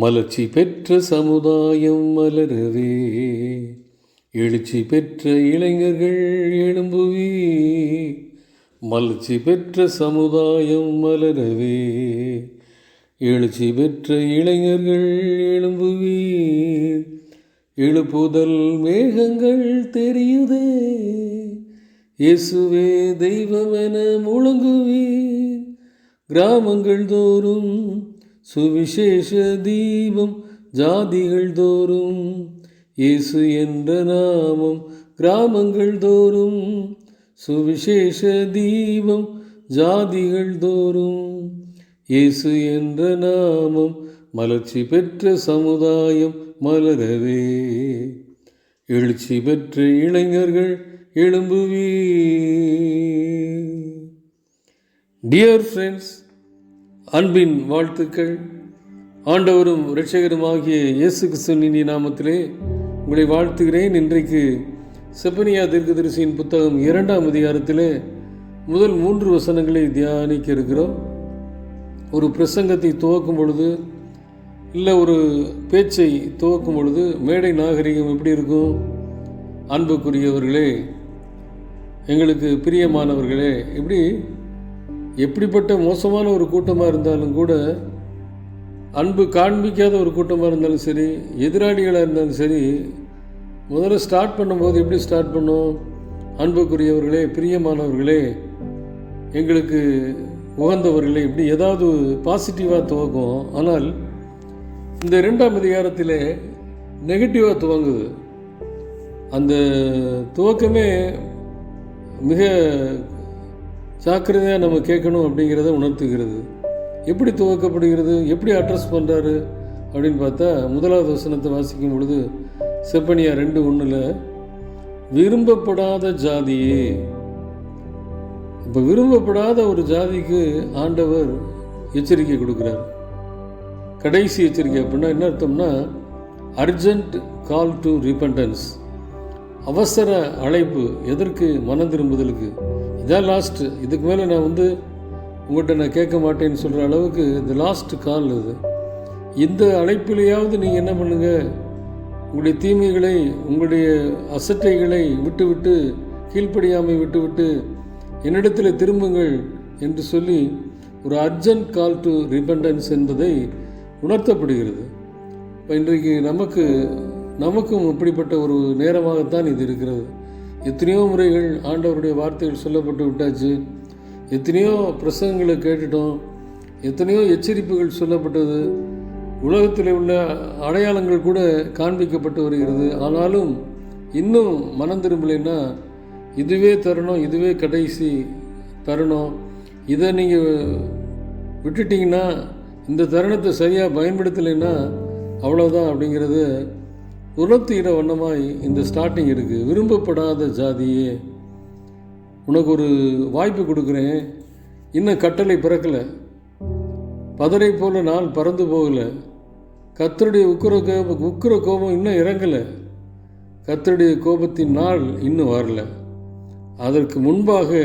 மலர்ச்சி பெற்ற சமுதாயம் மலரவே, எழுச்சி பெற்ற இளைஞர்கள் எழும்புவி. மலர்ச்சி பெற்ற சமுதாயம் மலரவே, எழுச்சி பெற்ற இளைஞர்கள் எழும்புவி. எழுப்புதல் மேகங்கள் தெரியுதே, இயேசுவே தெய்வமென முழங்குவீர். கிராமங்கள் தோறும் சுவிசேஷ தீபம், ஜாதிகள் தோறும் இயேசு என்ற நாமம். கிராமங்கள் தோறும் சுவிசேஷ தீபம், ஜாதிகள் தோறும் இயேசு என்ற நாமம். மலர்ச்சி பெற்ற சமுதாயம் மலரவே, எழுச்சி பெற்ற இளைஞர்கள் எழும்புவி. டியர் ஃப்ரெண்ட்ஸ், அன்பின் வாழ்த்துக்கள். ஆண்டவரும் இரட்சகருமாகிய இயேசு கிறிஸ்துவின் நாமத்திலே உங்களை வாழ்த்துகிறேன். இன்றைக்கு செப்பனியா தீர்க்கதரிசியின் புத்தகம் 2ஆம் அதிகாரத்திலே முதல் 3 வசனங்களை தியானிக்க இருக்கிறோம். ஒரு பிரசங்கத்தை துவக்கும் பொழுது, இல்லை ஒரு பேச்சை துவக்கும் பொழுது மேடை நாகரிகம் எப்படி இருக்கும்? அன்புக்குரியவர்களே, எங்களுக்கு பிரியமானவர்களே, எப்படிப்பட்ட மோசமான ஒரு கூட்டமாக இருந்தாலும் கூட, அன்பு காண்பிக்காத ஒரு கூட்டமாக இருந்தாலும் சரி, எதிராளிகளாக இருந்தாலும் சரி, முதல்ல ஸ்டார்ட் பண்ணும்போது எப்படி ஸ்டார்ட் பண்ணோம்? அன்புக்குரியவர்களே, பிரியமானவர்களே, எங்களுக்கு உகந்தவர்களே, இப்படி ஏதாவது பாசிட்டிவாக துவக்கும். ஆனால் இந்த 2ஆம் அதிகாரத்தில் நெகட்டிவாக துவங்குது. அந்த துவக்கமே மிக ஜாக்கிரதையாக நம்ம கேட்கணும் அப்படிங்கிறத உணர்த்துகிறது. எப்படி துவக்கப்படுகிறது, எப்படி அட்ரஸ் பண்ணுறாரு அப்படின்னு பார்த்தா, 1வது வசனத்தை வாசிக்கும் பொழுது செப்பனியா 2:1 விரும்பப்படாத ஜாதியே. இப்போ விரும்பப்படாத ஒரு ஜாதிக்கு ஆண்டவர் எச்சரிக்கை கொடுக்குறார். கடைசி எச்சரிக்கை அப்படின்னா என்ன அர்த்தம்னா, அர்ஜென்ட் கால் டு ரிபெண்டன்ஸ், அவசர அழைப்பு. எதற்கு? மனம் திரும்புதலுக்கு. இதான் லாஸ்ட்டு. இதுக்கு மேலே நான் உங்கள்கிட்ட நான் கேட்க மாட்டேன்னு சொல்கிற அளவுக்கு இந்த லாஸ்ட் கால் இது. இந்த அழைப்பிலையாவது நீங்கள் என்ன பண்ணுங்கள், உங்களுடைய தீமைகளை, உங்களுடைய அசட்டைகளை விட்டுவிட்டு, கீழ்ப்படியாமை விட்டுவிட்டு என்னிடத்தில் திரும்புங்கள் என்று சொல்லி ஒரு அர்ஜென்ட் கால் டு ரிபெண்டன்ஸ் என்பதை உணர்த்தப்படுகிறது. இப்போ இன்றைக்கு நமக்கும் இப்படிப்பட்ட ஒரு நேரமாகத்தான் இது இருக்கிறது. எத்தனையோ முறைகள் ஆண்டவருடைய வார்த்தைகள் சொல்லப்பட்டு விட்டாச்சு, எத்தனையோ பிரசங்கங்களை கேட்டுட்டோம், எத்தனையோ எச்சரிப்புகள் சொல்லப்பட்டது, உலகத்தில் உள்ள அடையாளங்கள் கூட காண்பிக்கப்பட்டு வருகிறது. ஆனாலும் இன்னும் மனம் திரும்பலைன்னா, இதுவே தருணம், இதுவே கடைசி தருணம், இதை நீங்கள் விட்டுட்டிங்கன்னா, இந்த தருணத்தை சரியாக பயன்படுத்தலைன்னா அவ்வளோதான் அப்படிங்கிறது உணர்த்துகிற வண்ணமாய் இந்த ஸ்டார்டிங் இருக்குது. விரும்பப்படாத ஜாதியே, உனக்கு ஒரு வாய்ப்பு கொடுக்குறேன். இன்னும் கட்டளை பிறக்கலை, பதரை போல நாள் பறந்து போகலை, கர்த்தருடைய உக்கிர கோபம் இன்னும் இறங்கலை, கர்த்தருடைய கோபத்தின் நாள் இன்னும் வரல. அதற்கு முன்பாக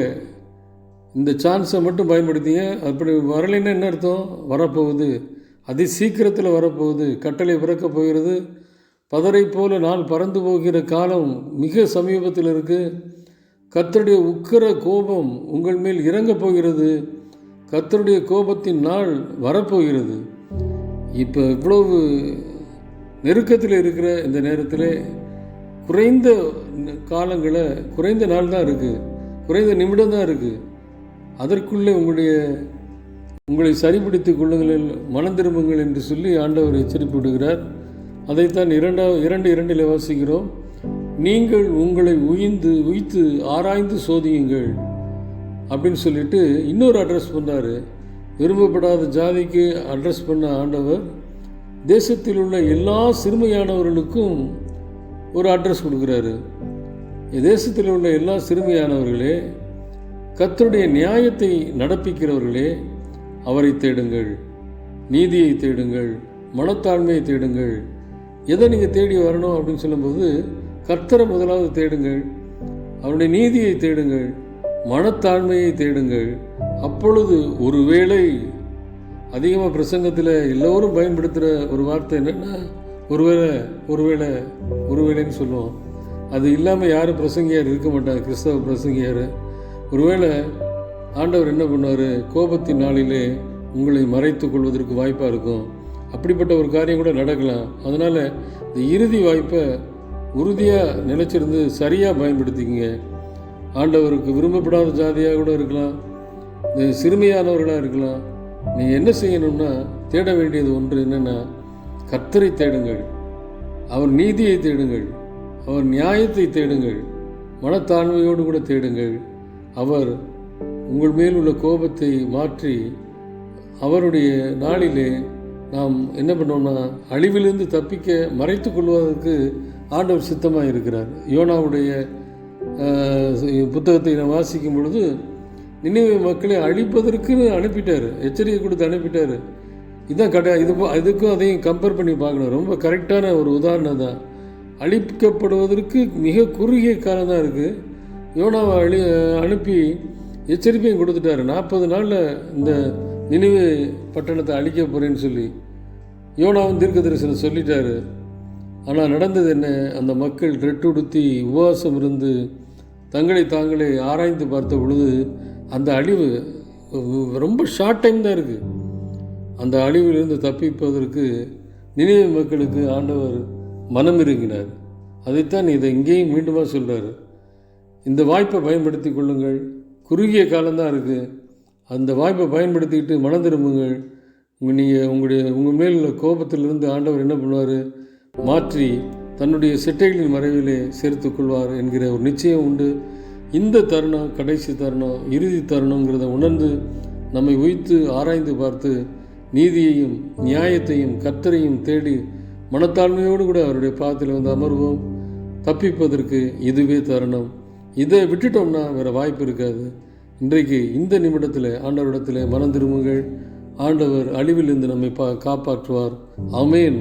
இந்த சான்ஸை மட்டும் பயன்படுத்திங்க. அப்படி வரலைன்னா என்ன அர்த்தம்? வரப்போகுது, அதி சீக்கிரத்தில் வரப்போகுது, கட்டளை பிறக்கப் போகிறது. பதரை போல நாள் பறந்து போகிற காலம் மிக சமீபத்தில் இருக்குது. கர்த்தருடைய உக்கிர கோபம் உங்கள் மேல் இறங்கப் போகிறது. கர்த்தருடைய கோபத்தின் நாள் வரப்போகிறது. இப்போ இவ்வளவு நெருக்கத்தில் இருக்கிற இந்த நேரத்தில் குறைந்த காலங்களை, குறைந்த நாள் தான் இருக்குது, குறைந்த நிமிடம் தான் இருக்குது. அதற்குள்ளே உங்களை சரிப்படுத்திக் கொள்ளுங்கள், மனம் திரும்புங்கள் என்று சொல்லி ஆண்டவர் எச்சரிப்பு விடுகிறார். அதைத்தான் 2:2 வாசிக்கிறோம். நீங்கள் உங்களை உய்த்து ஆராய்ந்து சோதியுங்கள் அப்படின்னு சொல்லிட்டு இன்னொரு அட்ரஸ் பண்ணார். விரும்பப்படாத ஜாதிக்கு அட்ரஸ் பண்ண ஆண்டவர் தேசத்தில் உள்ள எல்லா சிறுமையானவர்களுக்கும் ஒரு அட்ரஸ் கொடுக்குறாரு. தேசத்தில் உள்ள எல்லா சிறுமையானவர்களே, கர்த்தருடைய நியாயத்தை நடப்பிக்கிறவர்களே, அவரை தேடுங்கள், நீதியை தேடுங்கள், மனத்தாழ்மையை தேடுங்கள். எதை நீங்கள் தேடி வரணும் அப்படின்னு சொல்லும்போது, கர்த்தரை முதலாவது தேடுங்கள், அவருடைய நீதியை தேடுங்கள், மனத்தாழ்மையை தேடுங்கள். அப்பொழுது ஒருவேளை அதிகமாக பிரசங்கத்தில் எல்லோரும் பயன்படுத்துகிற ஒரு வார்த்தை என்னென்னா ஒருவேளைன்னு சொல்லுவோம். அது இல்லாமல் யாரும் பிரசங்கியார் இருக்க மாட்டாங்க, கிறிஸ்தவ பிரசங்கியார். ஒருவேளை ஆண்டவர் என்ன பண்ணுவார், கோபத்தின் நாளிலே உங்களை மறைத்து கொள்வதற்கு வாய்ப்பாக இருக்கும். அப்படிப்பட்ட ஒரு காரியம் கூட நடக்கலாம். அதனால் இந்த இறுதி வாய்ப்பை உறுதியாக நிலைச்சிருந்து சரியாக பயன்படுத்திக்கங்க. ஆண்டவருக்கு விரும்பப்படாத ஜாதியாக கூட இருக்கலாம், சிறுமியானவர்களாக இருக்கலாம். நீங்கள் என்ன செய்யணும்னா, தேட வேண்டியது ஒன்று என்னென்னா, கர்த்தரை தேடுங்கள், அவர் நீதியை தேடுங்கள், அவர் நியாயத்தை தேடுங்கள், மனத்தாழ்மையோடு கூட தேடுங்கள். அவர் உங்கள் மேல் உள்ள கோபத்தை மாற்றி அவருடைய நாளிலே நாம் என்ன பண்ணோம்னா, அழிவிலிருந்து தப்பிக்க மறைத்து கொள்வதற்கு ஆண்டவர் சித்தமாக இருக்கிறார். யோனாவுடைய புத்தகத்தை நான் வாசிக்கும் பொழுது, நினைவே மக்களை அழிப்பதற்குன்னு அனுப்பிட்டார், எச்சரிக்கை கொடுத்து அனுப்பிட்டார். இதுதான் இதுக்கும் அதையும் கம்பேர் பண்ணி பார்க்கணும். ரொம்ப கரெக்டான ஒரு உதாரணம் தான். அழிக்கப்படுவதற்கு மிக குறுகிய காலம் தான் இருக்குது. யோனாவை அனுப்பி எச்சரிக்கையும் கொடுத்துட்டாரு. 40 நாளில் இந்த நினைவே பட்டணத்தை அழிக்க போகிறேன்னு சொல்லி யோனாவும் தீர்க்க தரிசனம் சொல்லிட்டாரு. ஆனால் நடந்தது என்ன? அந்த மக்கள் ரெட்டுடுத்தி உபவாசம் இருந்து தங்களை தாங்களே ஆராய்ந்து பார்த்த பொழுது அந்த அழிவு ரொம்ப ஷார்ட் டைம் தான் இருக்குது. அந்த அழிவிலிருந்து தப்பிப்பதற்கு நினைவே மக்களுக்கு ஆண்டவர் மனம் இறங்கினார். அதைத்தான் இதை இங்கேயும் மீண்டுமா சொல்கிறார். இந்த வாய்ப்பை பயன்படுத்தி கொள்ளுங்கள். குறுகிய காலம்தான் இருக்குது. அந்த வாய்ப்பை பயன்படுத்திக்கிட்டு மனம் திரும்புங்கள். உங்கள் மேல் உள்ள கோபத்திலிருந்து ஆண்டவர் என்ன பண்ணுவார், மாற்றி தன்னுடைய செட்டைகளின் மறைவிலே சேர்த்து கொள்வார் என்கிற ஒரு நிச்சயம் உண்டு. இந்த தருணம் கடைசி தருணம், இறுதி தருணங்கிறத உணர்ந்து நம்மை உய்த்து ஆராய்ந்து பார்த்து நீதியையும் நியாயத்தையும் கர்த்தரையும் தேடி மனத்தாழ்மையோடு கூட அவருடைய பாதத்தில் வந்து அமர்வோம். தப்பிப்பதற்கு இதுவே தருணம். இதை விட்டுட்டோம்னா வேறு வாய்ப்பு இருக்காது. இன்றைக்கு இந்த நிமிடத்தில் ஆண்டவரிடத்தில் மனம் திரும்புங்கள். ஆண்டவர் அழிவிலிருந்து நம்மை காப்பாற்றுவார். ஆமென்.